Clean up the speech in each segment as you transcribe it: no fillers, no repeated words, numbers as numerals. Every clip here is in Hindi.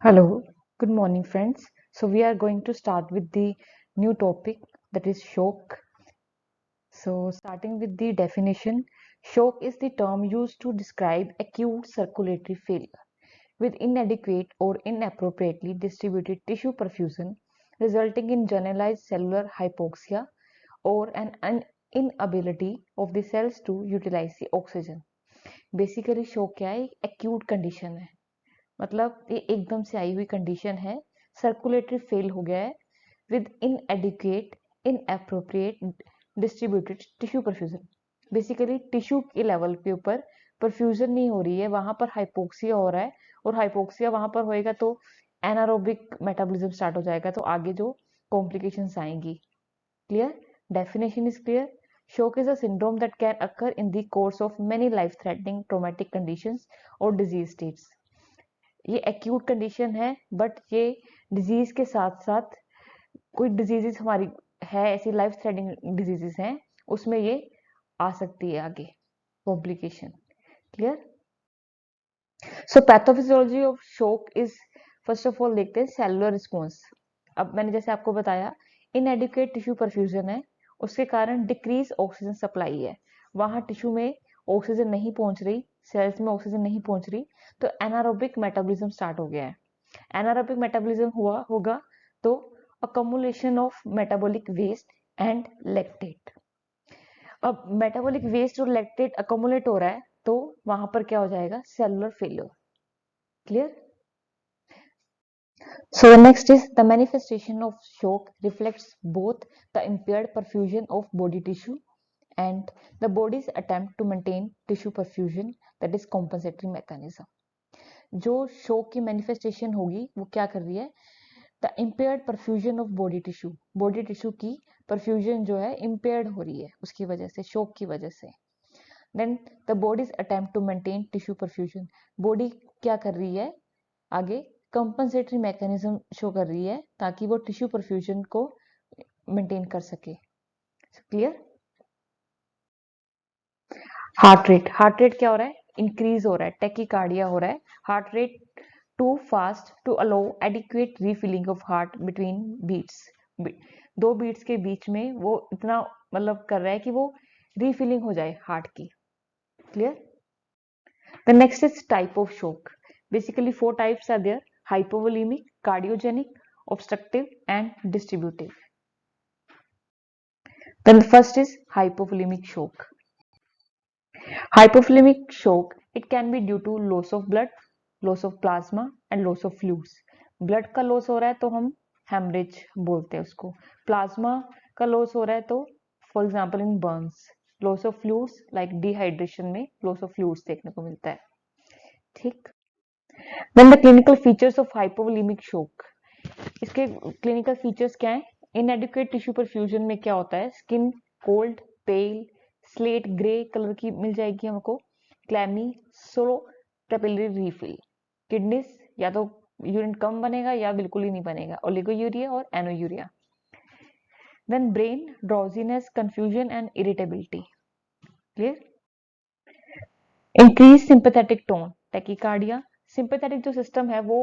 Hello, good morning, friends. So, we are going to start with the new topic that is shock. So, starting with the definition, shock is the term used to describe acute circulatory failure with inadequate or inappropriately distributed tissue perfusion, resulting in generalized cellular hypoxia or an inability of the cells to utilize the oxygen. Basically shock क्या है? एक्यूट कंडीशन है, मतलब ये एकदम से आई हुई कंडीशन है, सर्कुलेटरी फेल हो गया है with इनएडिक्वेट inappropriate distributed tissue perfusion. Basically tissue के लेवल के ऊपर परफ्यूजन नहीं हो रही है, वहां पर हाइपोक्सिया हो रहा है, और हाइपोक्सिया वहां पर होएगा तो एनारोबिक मेटाबॉलिज्म स्टार्ट हो जाएगा, तो आगे जो कॉम्प्लिकेशंस आएंगी। Clear? Definition is clear. Shock is a syndrome that can occur in the course of many life-threatening traumatic conditions or disease states. ये एक्यूट कंडीशन है, बट ये डिजीज के साथ साथ कोई डिजीजेस हमारी है, ऐसी लाइफ थ्रेटनिंग डिजीजेस हैं, उसमें ये आ सकती है आगे complication. Clear? So pathophysiology of shock is, first of all देखते हैं सेलुलर रिस्पॉन्स। अब मैंने जैसे आपको बताया, इनएडिक्वेट टिश्यू परफ्यूजन है, उसके कारण डिक्रीज ऑक्सीजन सप्लाई है, वहां टिश्यू में ऑक्सीजन नहीं पहुंच रही, सेल्स में ऑक्सीजन नहीं पहुंच रही, तो एनारोबिक मेटाबॉलिज्म स्टार्ट हो गया है। एनारोबिक मेटाबॉलिज्म हुआ होगा तो accumulation of metabolic waste and lactate. अब मेटाबॉलिक वेस्ट और लैक्टेट अकमुलेट हो रहा है, तो वहां पर क्या हो जाएगा? Cellular failure. Clear? So the next is the manifestation of shock reflects both the impaired perfusion of body tissue and the body's attempt to maintain tissue perfusion, that is compensatory mechanism. जो शॉक की मैनिफेस्टेशन होगी वो क्या कर रही है? The impaired perfusion of body tissue, body tissue की परफ्यूजन जो है इम्पेयर्ड हो रही है उसकी वजह से, शॉक की वजह से। Then the body's attempt to maintain tissue perfusion, body क्या कर रही है आगे? कंपनसेटरी मैकेनिज्म शो कर रही है ताकि वो टिश्यू परफ्यूजन को मेंटेन कर सके। क्लियर? हार्ट रेट क्या हो रहा है? इंक्रीज हो रहा है, टेकिकार्डिया हो रहा है, heart rate too fast to allow adequate refilling of heart between beats. दो बीट्स के बीच में वो इतना मतलब कर रहा है कि वो रीफिलिंग हो जाए हार्ट की। Clear? The next is type of shock. Basically 4 types are there: hypovolemic, cardiogenic, obstructive and distributive. Then the first is hypovolemic shock. Hypovolemic shock, it can be due to loss of blood, loss of plasma and loss of fluids. Blood का लॉस हो रहा है तो हम हेमरेज बोलते हैं उसको, प्लाज्मा का लॉस हो रहा है तो for example in burns, loss of fluids like dehydration में लॉस ऑफ फ्लूइड्स देखने को मिलता है। ठीक? Then the clinical features of hypovolemic shock, इसके क्लिनिकल फीचर्स क्या है? इनएडिक्वेट टिश्यू परफ्यूजन में क्या होता है? Skin cold, pale, slate grey colour की मिल जाएगी हमको, clammy, slow capillary refill, kidneys या तो यूरिन कम बनेगा या बिल्कुल ही नहीं बनेगा, ओलिगोयूरिया और anuria. Then brain drowsiness, confusion and irritability. Clear? Increase sympathetic tone, tachycardia, sympathetic जो सिस्टम है वो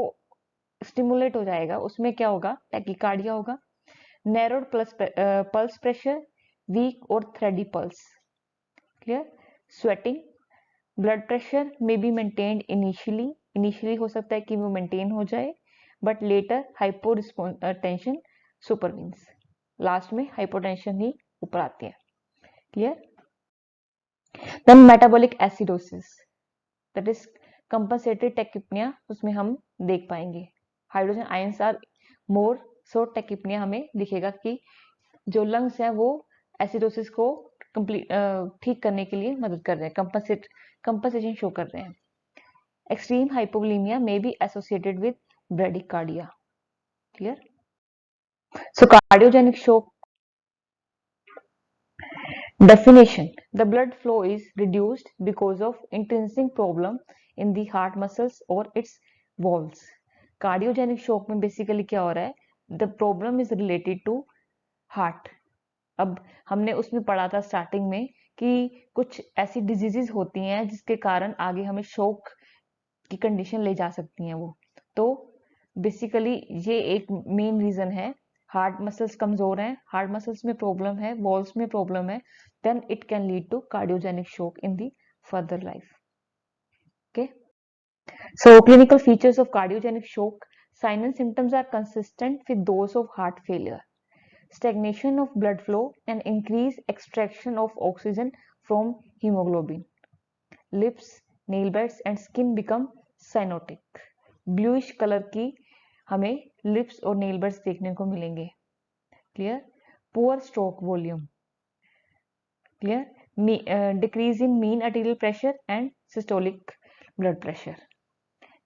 स्टिमुलेट हो जाएगा, उसमें क्या होगा? टैकीकार्डिया होगा। नैरोड पल्स प्रेशर, वीक और thready pulse. Clear? Sweating, blood pressure में बी मेंटेन्ड इनिशियली हो सकता है कि वो मेंटेन हो जाए, but later hypotension supervenes, last में हाइपोटेंशन ही ऊपर आती है। क्लियर? Then metabolic acidosis, that is compensated tachypnea, उसमें हम देख पाएंगे hydrogen ions are more, so tachypnea हमें दिखेगा कि जो लंग्स है वो एसिडोसिस को ठीक करने के लिए मदद कर रहे हैं, कंपनसेशन शो कर रहे हैं। Extreme hypovolemia may be associated with bradycardia. Clear? So cardiogenic shock definition: the blood flow is reduced because of intrinsic problem in the heart muscles or its valves. Cardiogenic shock में बेसिकली क्या हो रहा है? The problem is related to heart. अब हमने उसमें पढ़ा था स्टार्टिंग में कि कुछ ऐसी डिजीजेस होती हैं जिसके कारण आगे हमें शॉक की कंडीशन ले जा सकती हैं वो, तो बेसिकली ये एक मेन रीजन है, हार्ट मसल्स कमजोर हैं, हार्ट मसल्स में प्रॉब्लम है, वॉल्स में प्रॉब्लम है, then it can lead to cardiogenic shock in the further life. Okay. So clinical features of cardiogenic shock, signs and symptoms are consistent with those of heart failure. Stagnation of blood flow and increased extraction of oxygen from hemoglobin. Lips, nail beds and skin become cyanotic. Bluish color की हमें lips और nail beds देखने को मिलेंगे. Clear? Poor stroke volume. Clear? Decrease in mean arterial pressure and systolic blood pressure.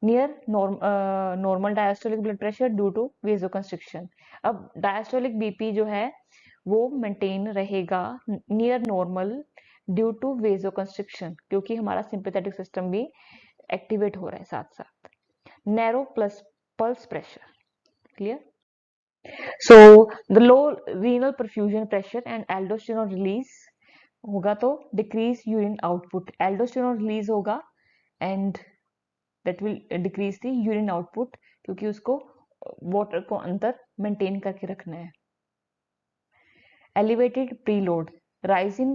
Near normal diastolic blood pressure due to vasoconstriction. अब diastolic BP जो है वो मेंटेन रहेगा near normal due to vasoconstriction, क्योंकि हमारा सिंपैथेटिक सिस्टम भी एक्टिवेट हो रहा है साथ साथ. Narrow plus pulse pressure. Clear? So the low renal perfusion pressure and aldosterone release होगा तो decrease urine output. Aldosterone release होगा and that will decrease the urine output, क्योंकि उसको वाटर को अंदर मेंटेन करके रखना है. Elevated preload, rise in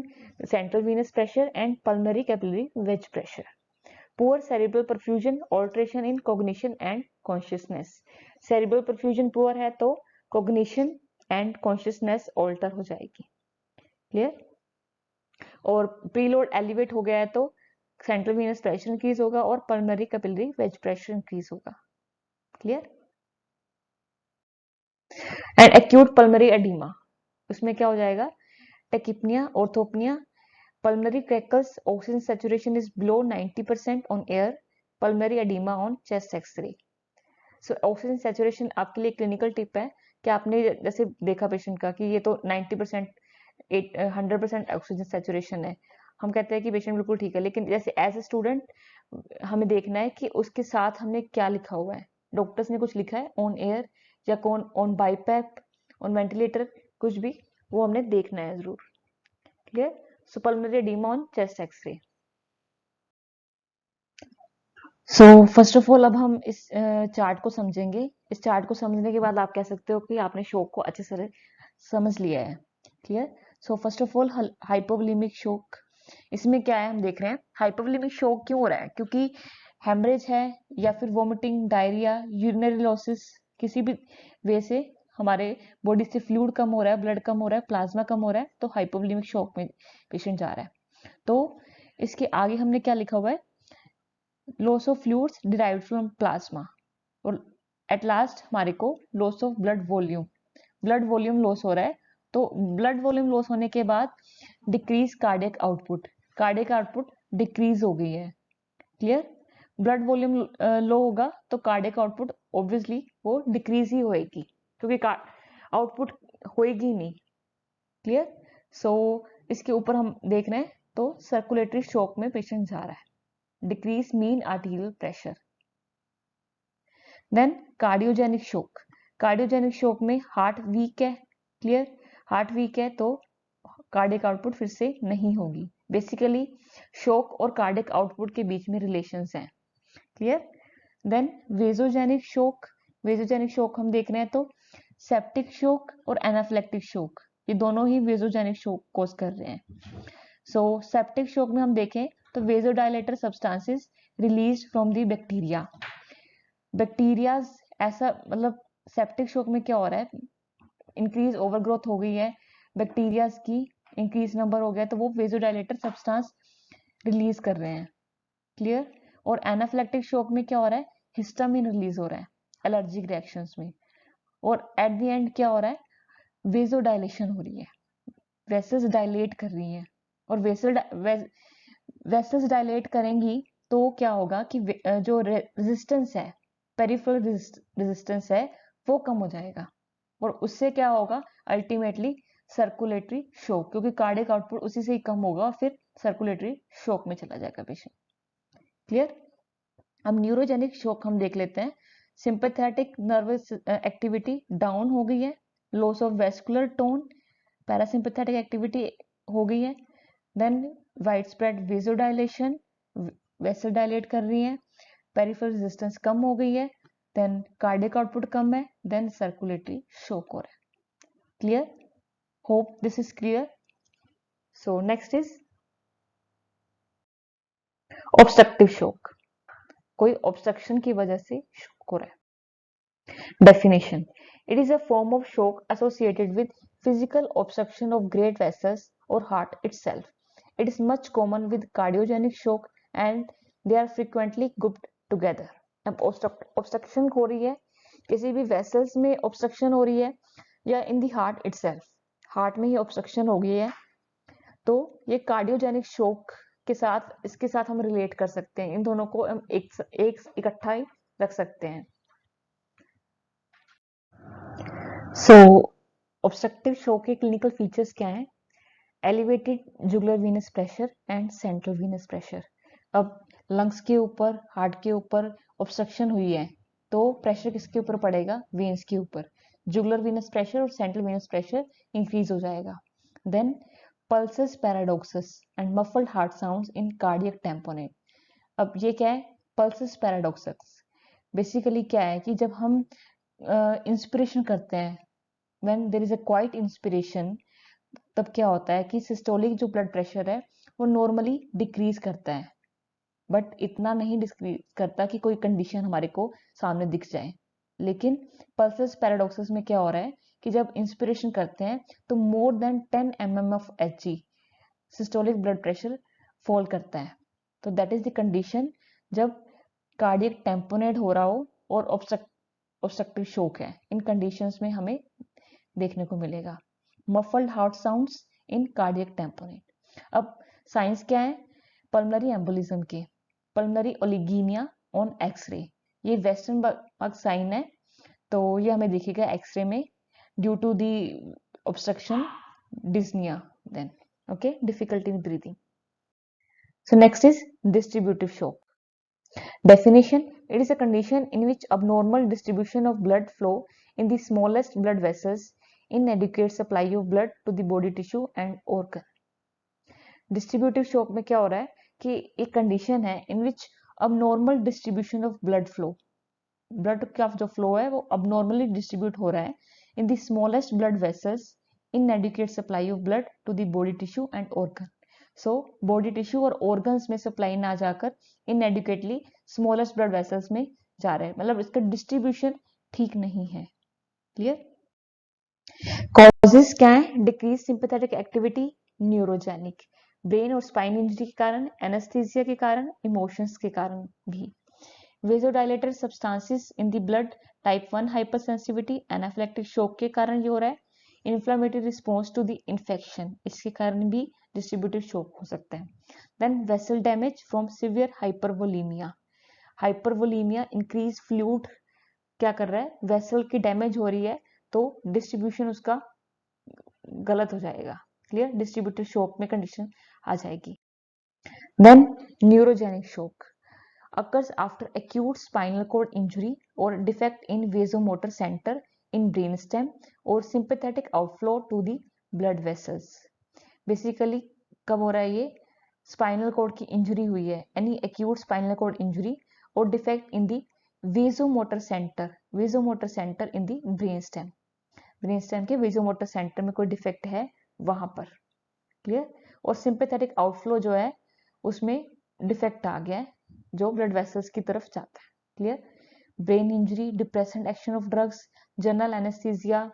central venous pressure and pulmonary capillary wedge pressure. Poor cerebral perfusion, alteration in cognition and consciousness. Cerebral perfusion poor है तो cognition and consciousness alter हो जाएगी. Clear? और preload elevate हो गया है तो central venous pressure increase होगा और pulmonary capillary wedge pressure increase होगा. Clear? And acute pulmonary edema, उसमें क्या हो जाएगा? Tachypnea, orthopnea, pulmonary crackles, oxygen saturation is below 90% on air, pulmonary edema on chest x-ray. So oxygen saturation आपके लिए क्लिनिकल टिप है कि आपने जैसे देखा पेशेंट का कि ये तो 90% 100% ऑक्सीजन सैचुरेशन है, हम कहते हैं कि पेशेंट बिल्कुल ठीक है, लेकिन जैसे एज ए स्टूडेंट हमें देखना है कि उसके साथ हमने क्या लिखा हुआ है. डॉक्टर्स ने कुछ लिखा है ऑन एयर या कौन ऑन बाईपैप, ऑन वेंटिलेटर, कुछ भी वो हमने देखना है जरूर. Clear? So pulmonary edema on chest X-ray. So first of all अब हम इस चार्ट को समझेंगे. इस चार्ट को समझने के बाद आप कह सकते हो कि आपने शोक को अच्छे से समझ लिया है. Clear? So first of all hypovolemic shock, इसमें क्या है हम देख रहे हैं. हाइपोवोलेमिक शोक क्यों हो रहा है? क्योंकि हेमरेज है या फिर वोमिटिंग, डायरिया, यूरिनरी लॉसेस, किसी भी वे से हमारे बॉडी से फ्लूइड कम हो रहा है, ब्लड कम हो रहा है, प्लाज्मा कम हो रहा है, तो हाइपोवोलेमिक शॉक में पेशेंट जा रहा है. तो इसके आगे हमने क्या लिखा हुआ है? Loss of fluids derived from plasma, और एट लास्ट हमारे को loss of blood volume, blood volume loss हो रहा है. तो ब्लड वॉल्यूम लॉस होने के बाद decrease cardiac output, cardiac output decrease हो गई है. क्लियर? ब्लड वॉल्यूम लो होगा तो कार्डियक आउटपुट ऑब्वियसली वो डिक्रीज ही होएगी, क्योंकि आउटपुट होएगी नहीं. क्लियर? सो इसके ऊपर हम देख रहे हैं तो सर्कुलेटरी शॉक में पेशेंट जा रहा है. Decrease mean arterial pressure. Then cardiogenic shock, cardiogenic shock में हार्ट वीक है. क्लियर? हार्ट वीक है तो कार्डियक आउटपुट फिर से नहीं होगी. बेसिकली शॉक और कार्डियक आउटपुट के बीच में रिलेशंस हैं. Clear? Then vasogenic shock, vasogenic shock हम देख रहे हैं तो सेप्टिक शॉक और एनाफिलेक्टिक शॉक, ये दोनों ही वेजोजेनिक शॉक कॉज कर रहे हैं. सो सेप्टिक शॉक में हम देखें तो vasodilator substances release from the bacteria. Bacteria ऐसा मतलब सेप्टिक शॉक में क्या हो रहा है? इंक्रीज ओवरग्रोथ हो गई है, बैक्टीरिया की इंक्रीज नंबर हो गया, तो वो वेजोडाइलेटर सब्सटेंस रिलीज कर रहे हैं. क्लियर? और एनाफिलेक्टिक शॉक में क्या हो रहा है? हिस्टामिन रिलीज हो रहा है एलर्जिक रिएक्शंस में. और एट द एंड क्या हो रहा है? वेजोडाइलेशन हो रही है, वेसल्स डायलेट कर रही हैं. और वेसल्स डायलेट करेंगी तो क्या होगा कि जो रेजिस्टेंस है, पेरिफेरल रेजिस्टेंस है, वो कम हो जाएगा. और उससे क्या होगा? अल्टीमेटली सर्कुलेटरी शॉक, क्योंकि कार्डियक आउटपुट उसी से ही कम होगा और फिर सर्कुलेटरी शॉक में चला जाएगा पेशेंट. क्लियर? अब न्यूरोजेनिक शॉक हम देख लेते हैं. सिंपैथेटिक नर्वस एक्टिविटी डाउन हो गई है, loss of vascular tone, parasympathetic activity हो गई है. Then widespread vasodilation, vessel dilate कर रही है, पेरिफेरल रेजिस्टेंस कम हो गई है. देन कार्डियक आउटपुट कम है, देन सर्कुलेटरी शॉक हो रहा है। Clear? Hope this is clear. So next is obstructive shock. कोई ऑब्स्ट्रक्शन की वजह से शॉक हो रहा है। Definition: It is a form of shock associated with physical obstruction of great vessels or heart itself. It is much common with cardiogenic shock and they are frequently grouped together. अब obstruction हो रही है, किसी भी vessels में obstruction हो रही है या in the heart itself, heart में ही obstruction हो गई है, तो ये cardiogenic shock के साथ, इसके साथ हम relate कर सकते हैं। इन दोनों को हम एक इकट्ठा ही रख सकते हैं। सो ऑब्स्ट्रक्टिव शॉक के क्लिनिकल फीचर्स क्या हैं? Elevated jugular venous pressure and central venous pressure. अब लंग्स के ऊपर, हार्ट के ऊपर ऑब्स्ट्रक्शन हुई है तो प्रेशर किसके ऊपर पड़ेगा? वेन्स के ऊपर। जुगुलर वीनस प्रेशर और सेंट्रल वीनस प्रेशर इंक्रीज हो जाएगा। Then pulsus paradoxus and muffled heart sounds in cardiac tamponade. अब ये क्या है? पल्सेस पैराडॉक्सस बेसिकली क्या है कि जब हम इंस्पिरेशन करते हैं, when there is a quiet inspiration, तब क्या होता है कि सिस्टोलिक जो ब्लड प्रेशर है वो नॉर्मली डिक्रीज करता है, बट इतना नहीं डिक्रीज करता कि कोई कंडीशन हमारे को सामने दिख जाए। लेकिन पल्सेस पैराडॉक्सस में क्या हो रहा है कि जब इंस्पिरेशन करते हैं तो more than 10 mm of Hg systolic blood pressure fall करता है। तो दैट इज द कंडीशन जब कार्डियक टेम्पोनेट हो रहा हो और ऑब्स्ट्रक्टिव शॉक है। इन कंडीशंस में हमें देखने को मिलेगा muffled heart sounds in cardiac tamponade. अब साइंस क्या है पल्मोनरी एम्बोलिज्म के? पल्मोनरी ओलिगीनिया ऑन एक्सरे, ये वेस्टर्न बर्ग साइन है, तो ये हमें दिखेगा एक्सरे में due to the obstruction dyspnoea, then okay difficulty in breathing. So next is distributive shock. Definition: It is a condition in which abnormal distribution of blood flow in the smallest blood vessels, inadequate supply of blood to the body tissue and organ. Distributive shock में क्या हो रहा है कि एक कंडीशन है in which abnormal distribution of blood flow, blood का जो फ्लो है वो abnormally डिस्ट्रीब्यूट हो रहा है in the smallest blood vessels, inadequate supply of blood to the body tissue and organ. So body tissue और ऑर्गन्स में सप्लाई ना जाकर इनएडिक्वेटली स्मॉलेस्ट ब्लड वेसल्स में जा रहे हैं, मतलब इसका डिस्ट्रीब्यूशन ठीक नहीं है। क्लियर? कॉजेस क्या है? Decrease sympathetic activity, neurogenic, brain और स्पाइन इंजरी के कारण, एनेस्थीसिया के कारण, इमोशंस के कारण भी। Vasodilator substances in the blood, type 1 hypersensitivity, anaphylactic shock के कारण ये हो रहा है। Inflammatory response to the infection, इसके कारण भी डिस्ट्रीब्यूटिव शॉक हो सकता है। Then vessel damage from severe hypervolemia. Hypervolemia increase fluid क्या कर रहा है? वेसल की डैमेज हो रही है तो डिस्ट्रीब्यूशन उसका गलत हो जाएगा। क्लियर? डिस्ट्रीब्यूटिव शॉक में कंडीशन आ जाएगी। Then neurogenic shock occurs after acute spinal cord injury or defect in vasomotor center in brainstem or sympathetic outflow to the blood vessels. Basically कब हो रहा है ये? स्पाइनल कोड की इंजरी हुई है, यानी एक्यूट स्पाइनल कोड इंजरी और defect in the vasomotor centre in the brain stem के वेजोमोटर सेंटर में कोई डिफेक्ट है वहां पर। क्लियर? और सिंपैथेटिक आउटफ्लो जो है उसमें डिफेक्ट आ गया है जो ब्लड वेसल्स की तरफ जाता है। Clear? Brain injury, depressant action of drugs, general anaesthesia,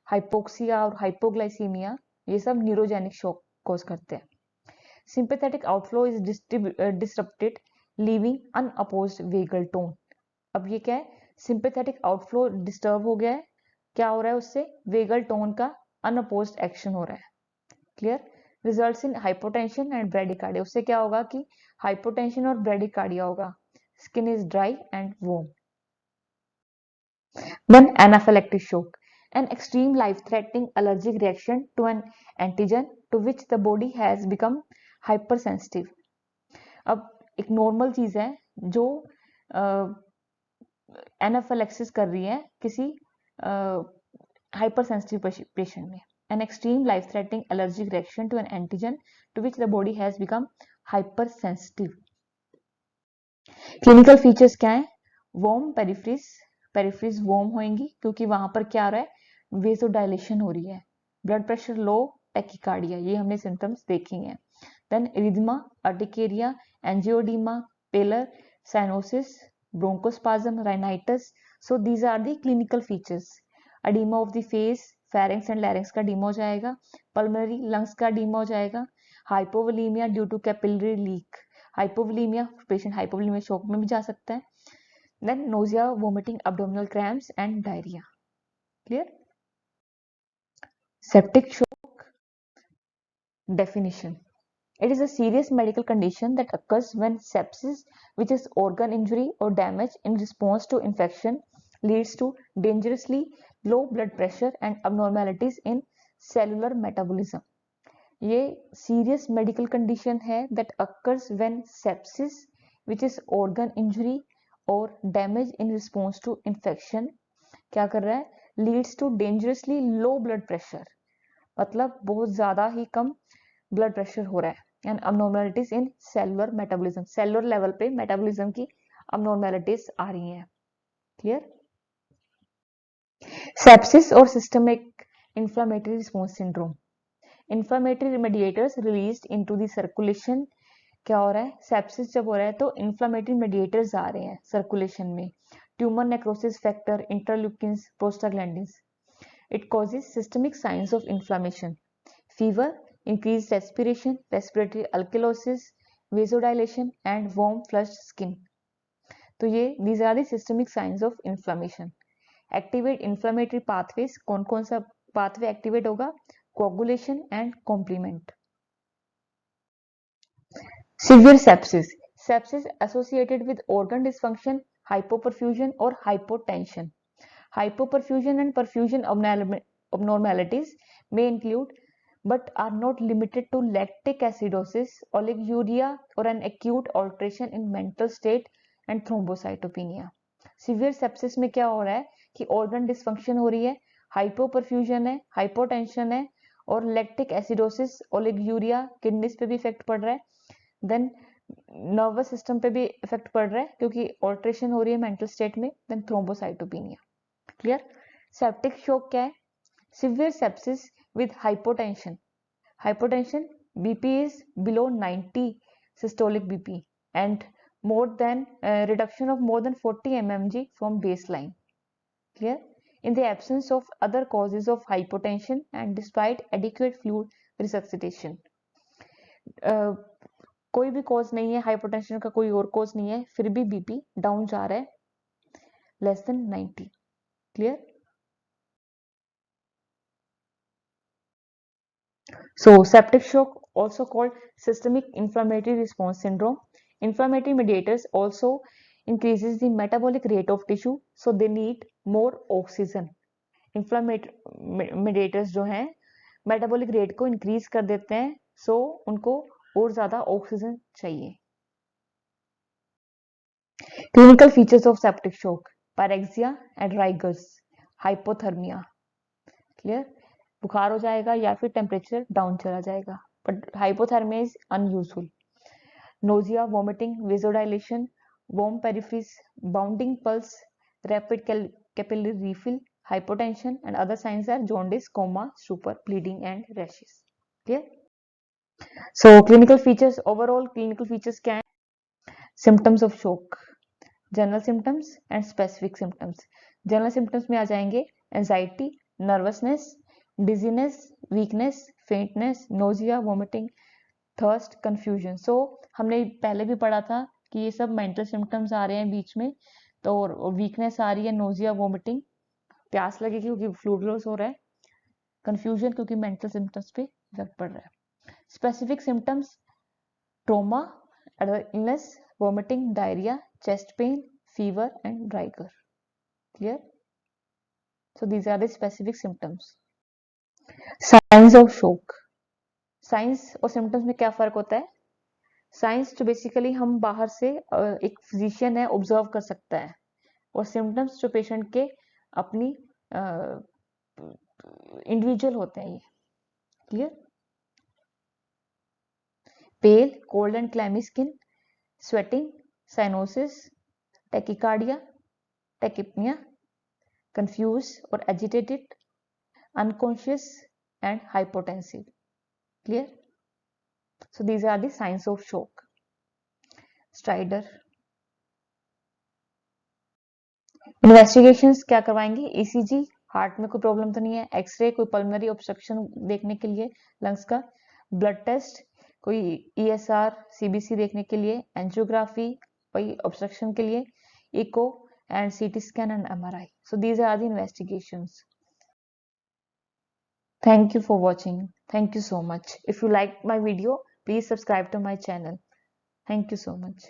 hypoxia और हाइपोग्लाइसीमिया, ये सब न्यूरोजेनिक शॉक कॉज करते हैं। Sympathetic outflow is disrupted leaving unopposed vagal tone. अब ये क्या है? सिंपैथेटिक आउटफ्लो डिस्टर्ब हो गया है, क्या हो रहा है उससे? वेगल टोन का अनअपोज्ड एक्शन हो रहा है। Clear? Results in hypotension and bradycardia, उससे क्या होगा कि हाइपोटेंशन और ब्रेडिकार्डिया होगा। Skin is dry and warm. Then anaphylactic shock, an extreme life-threatening allergic reaction to an antigen to which the body has become hypersensitive. अब एक नॉर्मल चीज है जो एनाफिलेक्सिस कर रही है किसी hypersensitive patient में। An extreme life-threatening allergic reaction to an antigen to which the body has become hypersensitive. Clinical features क्या है? Warm peripheries, पेरिफेरीज वार्म होंगी क्योंकि वहां पर क्या हो रहा है, वेसोडाइलेशन हो रही है। ब्लड प्रेशर लो, टैकिकार्डिया, ये हमने सिम्टम्स देखी हैं। Then erythema, urticaria, angioedema, pallor, cyanosis, bronchospasm, rhinitis. So these are the clinical features. Oedema of the face, pharynx and larynx का एडिमा हो जाएगा। पल्मोनरी, लंग्स का एडिमा हो जाएगा। Hypovolemia due to capillary leak, hypovolemia, patient hypovolemia shock में भी जा सकता है। Then nausea, vomiting, abdominal cramps and diarrhea. Clear? Septic shock definition. It is a serious medical condition that occurs when sepsis, which is organ injury or damage in response to infection, leads to dangerously low blood pressure and abnormalities in cellular metabolism. ये serious medical condition है that occurs when sepsis, which is organ injury or damage in response to infection, क्या कर रहा है, leads to dangerously low blood pressure, मतलब बहुत ज्यादा ही कम ब्लड प्रेशर हो रहा है। And abnormalities in cellular metabolism, cellular level पे मेटाबॉलिज्म की अबनॉर्मलिटीज आ रही हैं। क्लियर? सेप्सिस और systemic inflammatory response syndrome. Inflammatory mediators released into the circulation, क्या हो रहा है, सेप्सिस जब हो रहा है तो इंफ्लेमेटरी मेडिएटर्स आ रहे हैं सर्कुलेशन में, tumour necrosis factor, interleukins, prostaglandins. It causes systemic signs of inflammation, fever, increased respiration, respiratory alkalosis, vasodilation, and warm flushed skin. तो ये these are the systemic signs of inflammation. Activate inflammatory pathways, कौन कौन सा pathway activate होगा, coagulation and complement. Severe sepsis, sepsis associated with organ dysfunction, hypoperfusion or hypotension. Hypoperfusion and perfusion abnormalities may include but are not limited to lactic acidosis, oliguria, or an acute alteration in mental state and thrombocytopenia. Severe sepsis में क्या हो रहा है कि organ dysfunction हो रही है, hypoperfusion है, hypotension है और lactic acidosis, oliguria, kidneys पे भी इफेक्ट पड़ रहा है, देन नर्वस सिस्टम पे भी इफेक्ट पड़ रहा है क्योंकि ऑल्ट्रेशन हो रही है मेंटल स्टेट में, then thrombocytopenia. Clear? Septic shock क्या है? Severe sepsis with hypotension. Hypotension, BP is below 90 systolic BP and more than reduction of more than 40 mmg from baseline. Clear? In the absence of other causes of hypotension and despite adequate fluid resuscitation. कोई भी कॉज नहीं है, हाइपोटेंशन का कोई और कॉज नहीं है, फिर भी बीपी डाउन जा रहा है less than 90. Clear? So septic shock, also called systemic inflammatory response syndrome. Inflammatory mediators also increases the metabolic rate of tissue, so they need more oxygen. Inflammatory mediators जो हैं metabolic rate को increase कर देते हैं, so उनको और ज्यादा ऑक्सीजन चाहिए. Clinical features of septic shock: pyrexia and rigors, hypothermia. Clear? बुखार हो जाएगा या फिर टेम्परेचर डाउन चला जाएगा, but hypothermia is unusual. Nausea, vomiting, vasodilation, warm peripheries, bounding pulse, rapid capillary refill, hypotension, and other signs are jaundice, coma, stupor, bleeding, and rashes. Clear? So clinical features, overall clinical features क्या हैं? Symptoms of shock, general symptoms and specific symptoms. General symptoms में आ जाएंगे anxiety, nervousness, dizziness, weakness, faintness, nausea, vomiting, thirst, confusion. So हमने पहले भी पढ़ा था कि ये सब मेंटल सिम्टम्स आ रहे हैं बीच में, तो वीकनेस आ रही है, नोजिया, वोमिटिंग, प्यास लगेगी क्योंकि फ्लूइड लॉस हो रहा है, कंफ्यूजन क्योंकि मेंटल सिम्टम्स पे इफेक्ट पड़ रहा है. Specific symptoms: trauma, illness, vomiting, diarrhea, chest pain, fever, and rigor. Clear? So these are the specific symptoms. Signs of shock. Signs और symptoms में क्या फर्क होता है? Signs जो बेसिकली हम बाहर से एक फिजिशियन है ऑब्जर्व कर सकता है, और symptoms जो पेशेंट के अपनी इंडिविजुअल होते हैं. ये clear? Pale, cold and clammy skin, sweating, cyanosis, tachycardia, tachypnea, confused or agitated, unconscious, and hypotensive. Clear? So these are the signs of shock. Strider investigations क्या करवाएंगे? ईसीजी, हार्ट में कोई प्रॉब्लम तो नहीं है, एक्सरे, कोई पल्मोनरी ऑब्स्ट्रक्शन देखने के लिए लंग्स का, ब्लड टेस्ट, कोई ईएसआर सीबीसी देखने के लिए, एंजियोग्राफी कोई ऑब्स्ट्रक्शन के लिए, eco and CT scan and MRI. So these are the investigations. Thank you for watching. Thank you so much. If you like my video, please subscribe to my channel. Thank you so much.